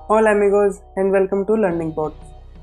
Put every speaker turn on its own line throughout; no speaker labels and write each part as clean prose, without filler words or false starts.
Hola amigos and welcome to Learning Pods.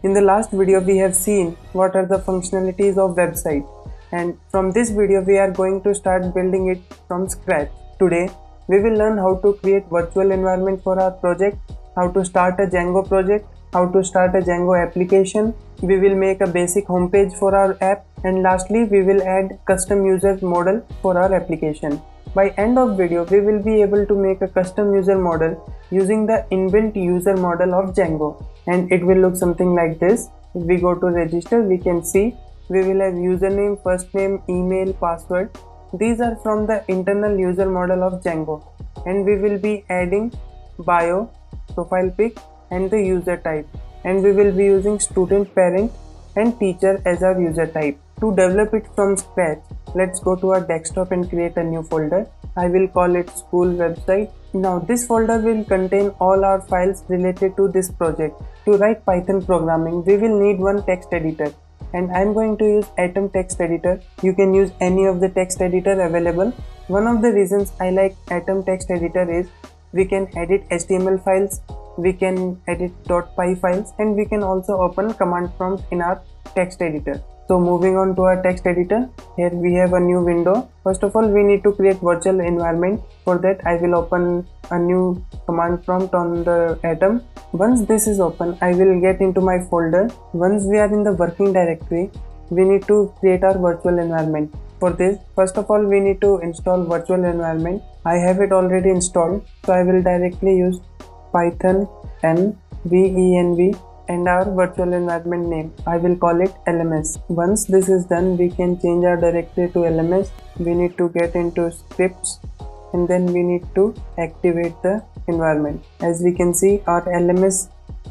In the last video we have seen what are the functionalities of website, and from this video we are going to start building it from scratch. Today we will learn how to create virtual environment for our project, how to start a Django project, how to start a Django application. We will make a basic homepage for our app, and lastly we will add custom user model for our application. By end of video, we will be able to make a custom user model using the inbuilt user model of Django, and it will look something like this. If we go to register, we can see we will have username, first name, email, password. These are from the internal user model of Django, and we will be adding bio, profile pic, and the user type, and we will be using student, parent, and teacher as our user type. To develop it from scratch, let's go to our desktop and create a new folder. I will call it school website. Now this folder will contain all our files related to this project. To write Python programming, we will need one text editor, and I'm going to use Atom text editor. You can use any of the text editor available. One of the reasons I like Atom text editor is we can edit HTML files, we can edit .py files, and we can also open command prompts in our text editor. So moving on to our text editor, here we have a new window. First of all, we need to create virtual environment. For that, I will open a new command prompt on the Atom. Once this is open, I will get into my folder. Once we are in the working directory, we need to create our virtual environment. For this, first of all, we need to install virtual environment. I have it already installed, so I will directly use python env and our virtual environment name. I will call it LMS. Once this is done, we can change our directory to LMS. We need to get into scripts, and then we need to activate the environment. As we can see, our LMS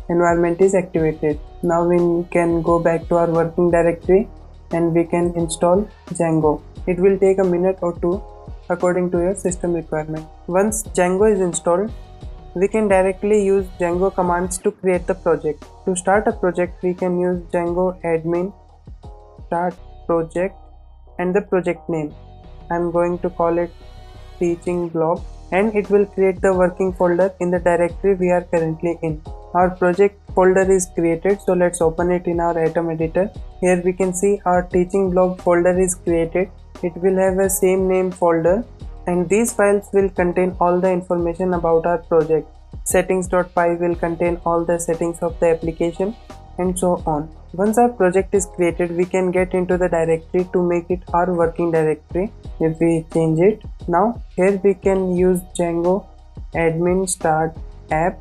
environment is activated. Now we can go back to our working directory and we can install Django. It will take a minute or two according to your system requirement. Once Django is installed, we can directly use Django commands to create the project. To start a project, we can use Django admin, start project, and the project name. I'm going to call it teaching blog, and it will create the working folder in the directory we are currently in. Our project folder is created, so let's open it in our Atom editor. Here we can see our teaching blog folder is created. It will have a same name folder, and these files will contain all the information about our project. Settings.py will contain all the settings of the application, and so on. Once our project is created, we can get into the directory to make it our working directory. If we change it, now here we can use Django admin start app,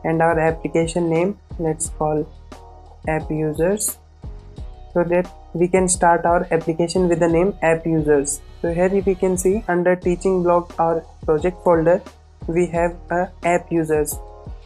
and our application name, let's call app users, so that we can start our application with the name app users. So here we can see under teaching blog, our project folder, we have a app users,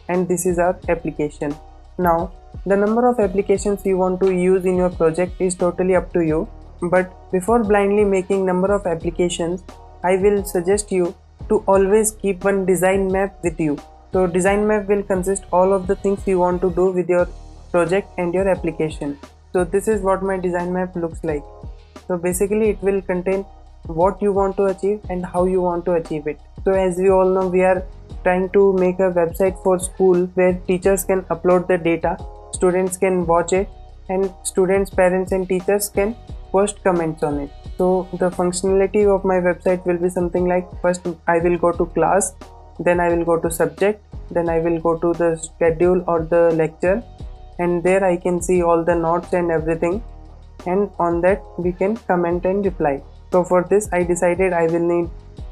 and this is our application. Now the number of applications you want to use in your project is totally up to you, but before blindly making number of applications, I will suggest you to always keep one design map with you. So design map will consist all of the things you want to do with your project and your application. So this is what my design map looks like. So basically it will contain what you want to achieve and how you want to achieve it. So as we all know, we are trying to make a website for school where teachers can upload the data, students can watch it, and students, parents, and teachers can post comments on it. So the functionality of my website will be something like, first I will go to class, then I will go to subject, then I will go to the schedule or the lecture, and there I can see all the notes and everything, and on that we can comment and reply. So for this I decided I will need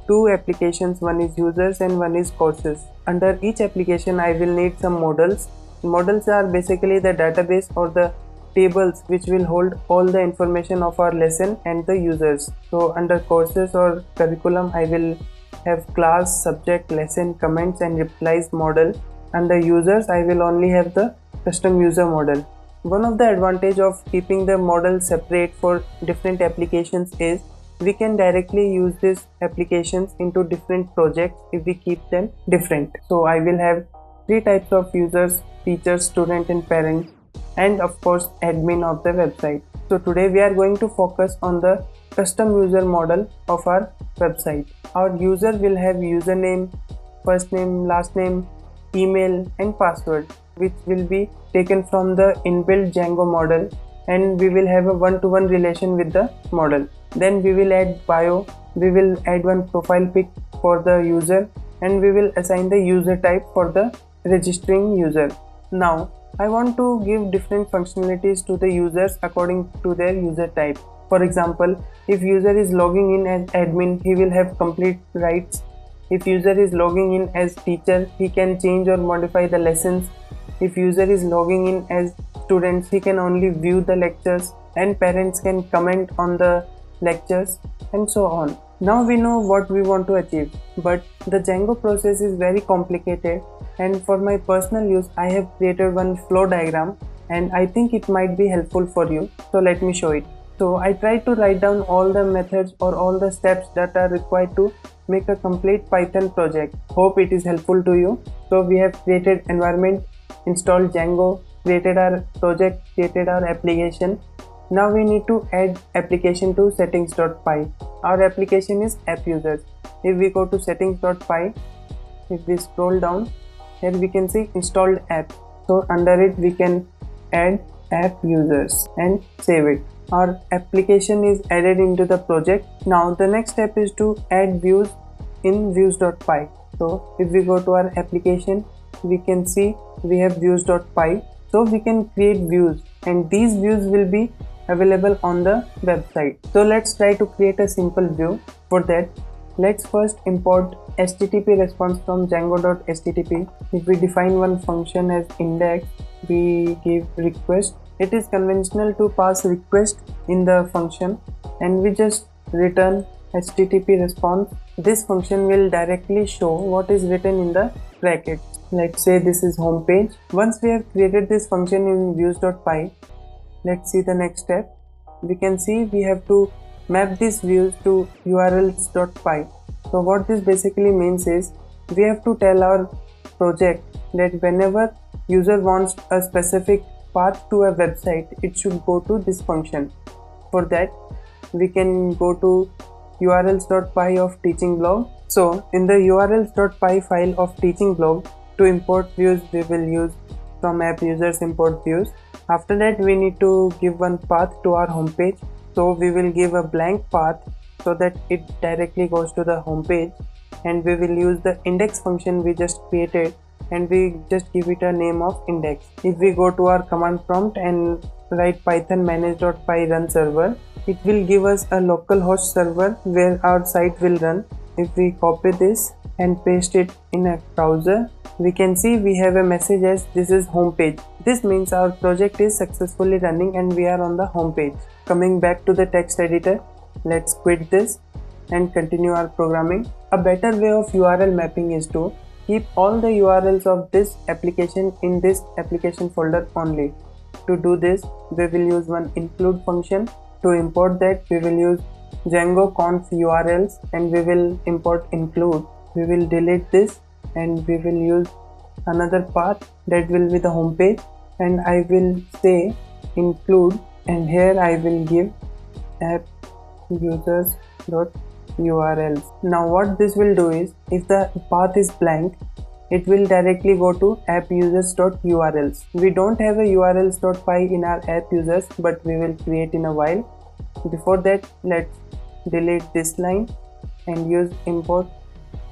two applications, one is users and one is courses. Under each application I will need some models. Models are basically the database or the tables which will hold all the information of our lesson and the users. So under courses or curriculum, I will have class, subject, lesson, comments, and replies model. Under users, I will only have the custom user model. One of the advantage of keeping the model separate for different applications is we can directly use these applications into different projects if we keep them different. So I will have three types of users: teacher, student, and parent, and of course admin of the website. So today we are going to focus on the custom user model of our website. Our user will have username, first name, last name, email and password, which will be taken from the inbuilt Django model, and we will have a one-to-one relation with the model. Then we will add bio, we will add one profile pic for the user, and we will assign the user type for the registering user. Now I want to give different functionalities to the users according to their user type. For example, if user is logging in as admin, he will have complete rights. If user is logging in as teacher, he can change or modify the lessons. If user is logging in as students, he can only view the lectures, and parents can comment on the lectures, and so on. Now we know what we want to achieve, but the Django process is very complicated, and for my personal use I have created one flow diagram, and I think it might be helpful for you. So let me show it. So I tried to write down all the methods or all the steps that are required to make a complete Python project. Hope it is helpful to you. So we have created environment, installed Django, created our project, created our application. Now we need to add application to settings.py. Our application is app users. If we go to settings.py, if we scroll down, here we can see installed app. So under it we can add app users and save it. Our application is added into the project. Now the next step is to add views in views.py. So if we go to our application, we can see we have views.py. So we can create views, and these views will be available on the website. So let's try to create a simple view. For that, let's first import HTTP response from django.http. If we define one function as index, we give request. It is conventional to pass request in the function, and we just return HTTP response. This function will directly show what is written in the brackets. Let's say this is home page. Once we have created this function in views.py, let's see the next step. We can see we have to map these views to urls.py. So what this basically means is we have to tell our project that whenever user wants a specific path to a website, it should go to this function. For that, we can go to urls.py of teaching blog. So in the urls.py file of teaching blog, to import views, we will use from app users import views. After that, we need to give one path to our home page. So we will give a blank path so that it directly goes to the home page, and we will use the index function we just created, and we just give it a name of index. If we go to our command prompt and write python manage.py run server, it will give us a localhost server where our site will run. If we copy this and paste it in a browser, we can see we have a message as this is home page. This means our project is successfully running and we are on the home page. Coming back to the text editor, let's quit this and continue our programming. A better way of URL mapping is to keep all the URLs of this application in this application folder only. To do this, we will use one include function. To import that, we will use Django conf URLs and we will import include. We will delete this and we will use another path that will be the home page, and I will say include, and here I will give app users.urls. Now what this will do is, if the path is blank, it will directly go to app users.urls. We don't have a urls.py in our app users, but we will create in a while. Before that, let's delete this line and use import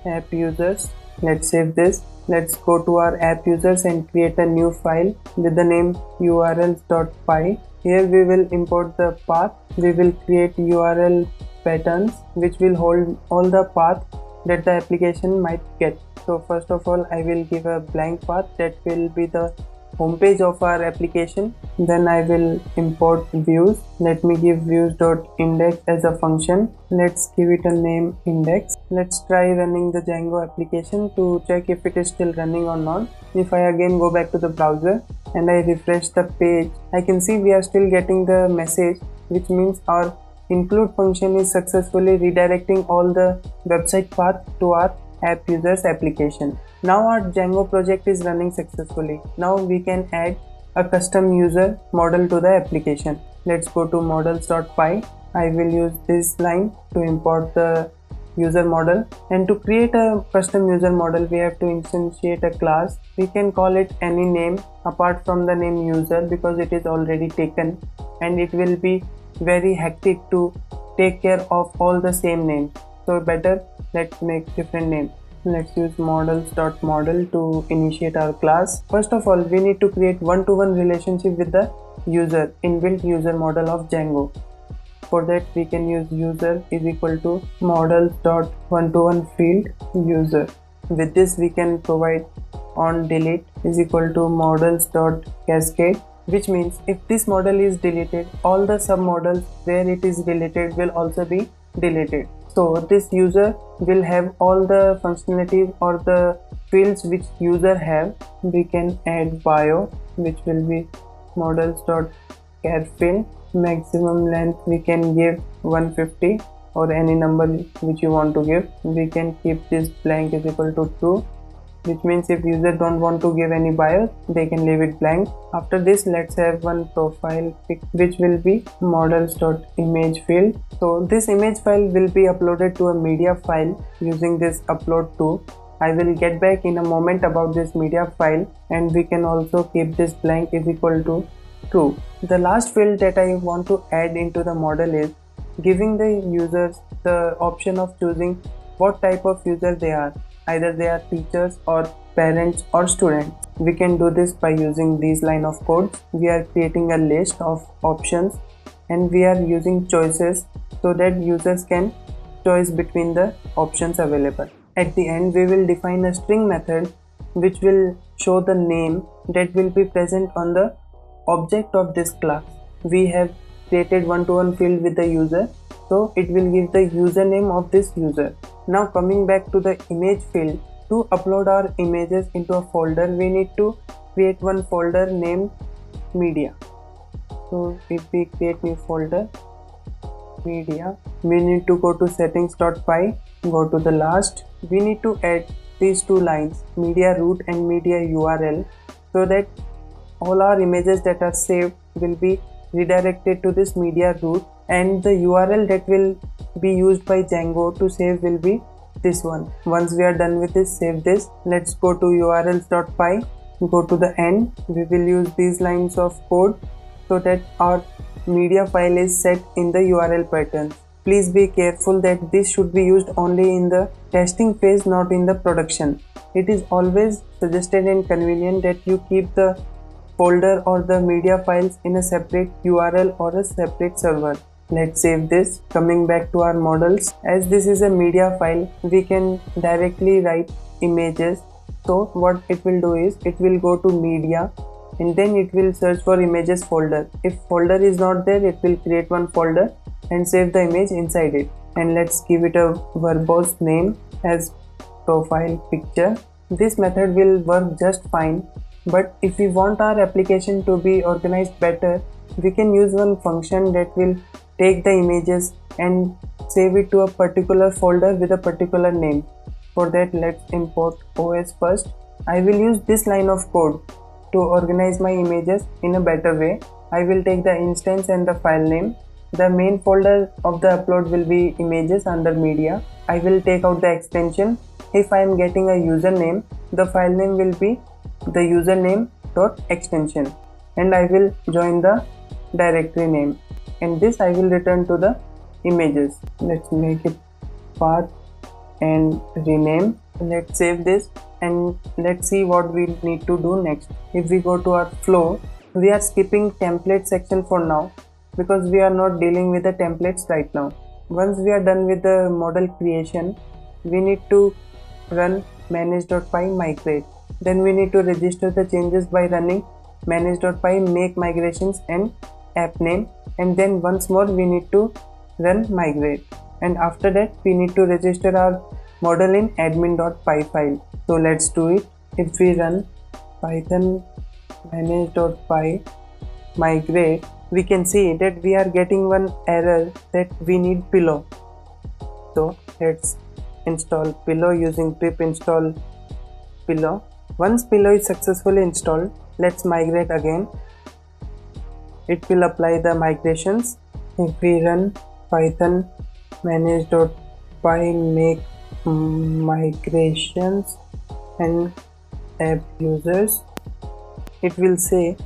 app users. Let's save this. Let's go to our app users and create a new file with the name urls.py. Here we will import the path. We will create URL patterns which will hold all the path that the application might get. So first of all, I will give a blank path that will be the home page of our application. Then I will import views. Let me give views.index as a function. Let's give it a name index. Let's try running the Django application to check if it is still running or not. If I again go back to the browser and I refresh the page, I can see we are still getting the message, which means our include function is successfully redirecting all the website path to our app users application. Now our Django project is running successfully. Now we can add a custom user model to the application. Let's go to models.py. I will use this line to import the user model, and to create a custom user model we have to instantiate a class. We can call it any name apart from the name user because it is already taken, and it will be very hectic to take care of all the same names, so better let's make different name. Let's use models.model to initiate our class. First of all, we need to create one-to-one relationship with the user, inbuilt user model of Django. For that we can use user is equal to models.one-to-one field user. With this we can provide on delete is equal to models.cascade, which means if this model is deleted, all the submodels where it is deleted will also be deleted. So this user will have all the functionalities or the fields which user have. We can add bio, which will be models.char field. Maximum length we can give 150 or any number which you want to give. We can keep this blank is equal to true, which means if user don't want to give any bio, they can leave it blank. After this, let's have one profile pic which will be models.image field. So this image file will be uploaded to a media file using this upload to. I will get back in a moment about this media file, and we can also keep this blank is equal to true. The last field that I want to add into the model is giving the users the option of choosing what type of user they are. Either they are teachers or parents or students. We can do this by using these line of codes. We are creating a list of options and we are using choices so that users can choose between the options available. At the end, we will define a string method which will show the name that will be present on the object of this class. We have created one-to-one field with the user, so it will give the username of this user. Now coming back to the image field, to upload our images into a folder, we need to create one folder named media. So if we create new folder media, we need to go to settings.py, go to the last. We need to add these two lines, media root and media URL, so that all our images that are saved will be redirected to this media root, and the URL that will be used by Django to save will be this one. Once we are done with this, save this. Let's go to urls.py, go to the end. We will use these lines of code so that our media file is set in the URL pattern. Please be careful that this should be used only in the testing phase, not in the production. It is always suggested and convenient that you keep the folder or the media files in a separate URL or a separate server. Let's save this. Coming back to our models, as this is a media file, we can directly write images. So what it will do is it will go to media and then it will search for images folder. If folder is not there, it will create one folder and save the image inside it. And let's give it a verbose name as profile picture. This method will work just fine. But if we want our application to be organized better, we can use one function that will take the images and save it to a particular folder with a particular name. For that, let's import OS first. I will use this line of code to organize my images in a better way. I will take the instance and the file name. The main folder of the upload will be images under media. I will take out the extension. If I am getting a username, the file name will be the username dot extension, and I will join the directory name, and this I will return to the images. Let's make it path and rename. Let's save this and let's see what we need to do next. If we go to our flow, we are skipping template section for now because we are not dealing with the templates right now. Once we are done with the model creation, we need to run manage.py migrate. Then we need to register the changes by running manage.py make migrations and app name, and then once more we need to run migrate, and after that we need to register our model in admin.py file. So let's do it. If we run python manage.py migrate, we can see that we are getting one error that we need pillow. So let's install pillow using pip install pillow. Once pillow is successfully installed, let's migrate again. It will apply the migrations. If we run python manage.py py make migrations and app users. It will say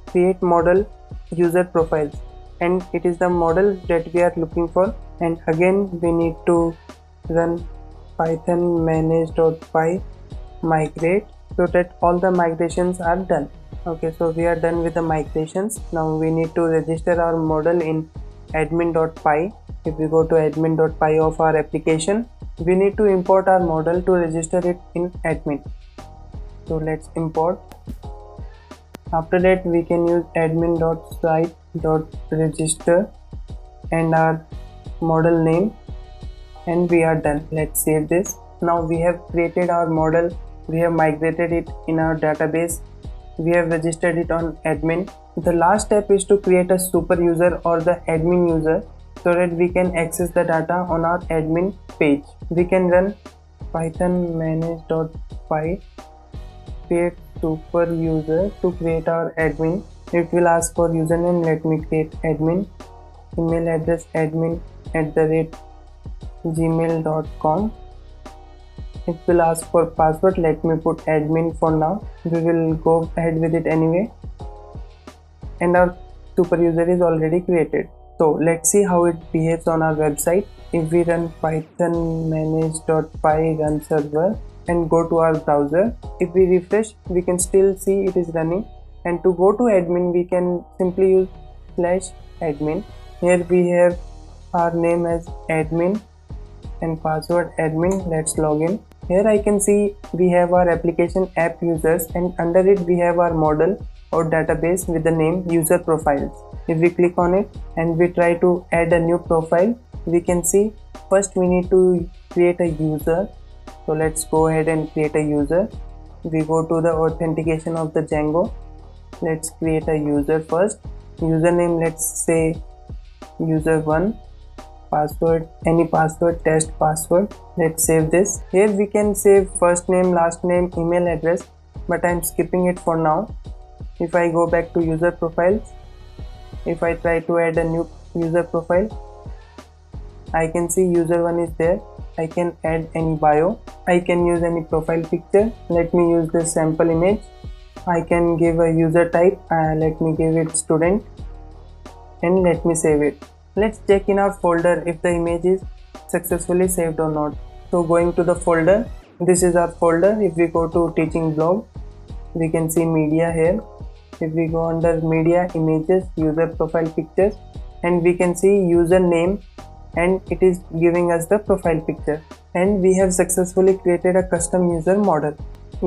create model user profiles, and it is the model that we are looking for. And again we need to run python manage.py migrate so that all the migrations are done. Okay, so we are done with the migrations. Now we need to register our model in admin.py. If we go to admin.py of our application, we need to import our model to register it in admin. So let's import. After that we can use admin.site.register and our model name, and we are done. Let's save this. Now we have created our model, we have migrated it in our database, we have registered it on admin. The last step is to create a super user or the admin user so that we can access the data on our admin page. We can run python manage.py create super user to create our admin. It will ask for username. Let me create admin. Email address admin@gmail.com. It will ask for password. Let me put admin for now. We will go ahead with it anyway. And our super user is already created. So let's see how it behaves on our website. If we run python manage.py run server and go to our browser, if we refresh, we can still see it is running. And to go to admin, we can simply use /admin. Here we have our name as admin and password admin. Let's log in. Here I can see we have our application app users, and under it we have our model or database with the name user profiles. If we click on it and we try to add a new profile, we can see first we need to create a user. So let's go ahead and create a user. We go to the authentication of the Django. Let's create a user first. Username, let's say user1. Password, any password, test password. Let's save this. Here we can save first name, last name, email address, but I'm skipping it for now. If I go back to user profiles, if I try to add a new user profile, I can see user1 is there. I can add any bio. I can use any profile picture. Let me use this sample image. I can give a user type. Let me give it student, and let me save it. Let's check in our folder if the image is successfully saved or not. So going to the folder, this is our folder. If we go to teaching blog, we can see media here. If we go under media, images, user profile pictures, and we can see username, and it is giving us the profile picture. And we have successfully created a custom user model.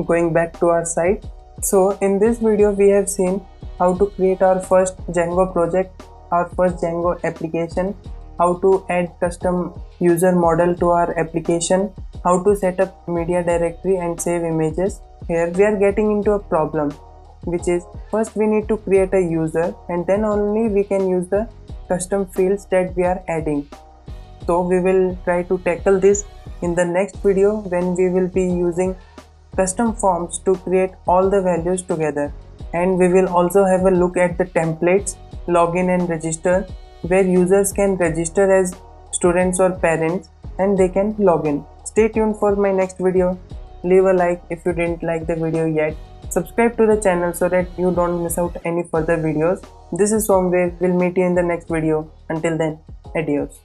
Going back to our site. So in this video we have seen how to create our first Django project, our first Django application, how to add custom user model to our application, how to set up media directory and save images. Here we are getting into a problem, which is first we need to create a user, and then only we can use the custom fields that we are adding. So we will try to tackle this in the next video, when we will be using custom forms to create all the values together. And we will also have a look at the templates, login and register, where users can register as students or parents and they can log in. Stay tuned for my next video. Leave a like if you didn't like the video yet. Subscribe to the channel so that you don't miss out any further videos. This is Somveer. We'll meet you in the next video. Until then, adios.